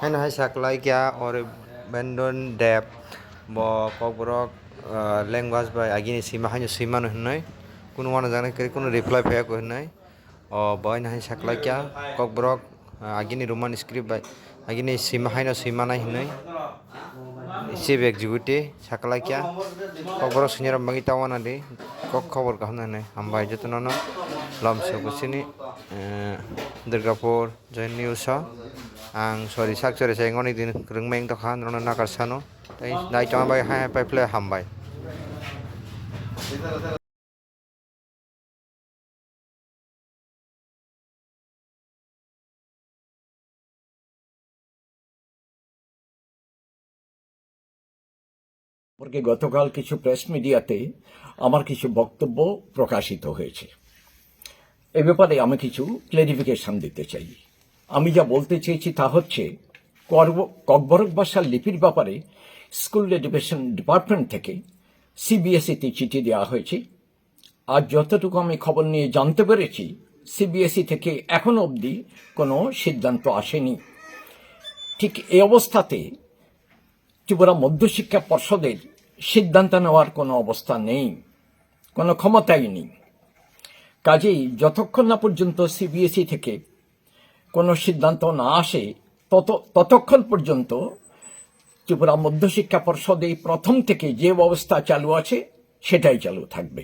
haino hai saklai kya or bendon dep bo kokborok language by agini sima haino sima no hnoi kuno wana jana kari kuno reply phaya ko hnoi o boy na hai saklai kya kokborok agini roman script by agini sima haino sima nai hnoi chief executive saklai kya kokborok senior bangi tawana di kok khobor kahna hnoi hambai jotono no lomso kusini Durgapur join news ang sorry sakchore sai ngoni din rungmeng to khan rono nakar sano tai dai chama bai hai pai play hambai সম্পর্কে গতকাল কিছু press মিডিয়াতে আমার কিছু বক্তব্য প্রকাশিত হয়েছে। এ ব্যাপারে আমি কিছু ক্লারিফিকেশন দিতে চাই। আমি যা বলতে চেয়েছি তা হচ্ছে ককবরক ভাষার লিপির ব্যাপারে স্কুল এডুকেশন ডিপার্টমেন্ট থেকে সিবিএসইতে চিঠি দেওয়া হয়েছে। আর যতটুকু আমি খবর নিয়ে জানতে পেরেছি সিবিএসই থেকে এখনো অবধি কোনো সিদ্ধান্ত আসেনি। ঠিক এই অবস্থাতে ত্রিপুরা মধ্যশিক্ষা পর্ষদের সিদ্ধান্ত নেওয়ার কোনো অবস্থা নেই, কোনো ক্ষমতাই নেই। কাজেই যতক্ষণ না পর্যন্ত সিবিএসই থেকে কোনো সিদ্ধান্ত না আসে ততক্ষণ পর্যন্ত ত্রিপুরা মধ্যশিক্ষা পর্ষদে প্রথম থেকে যে ব্যবস্থা চালু আছে সেটাই চালু থাকবে।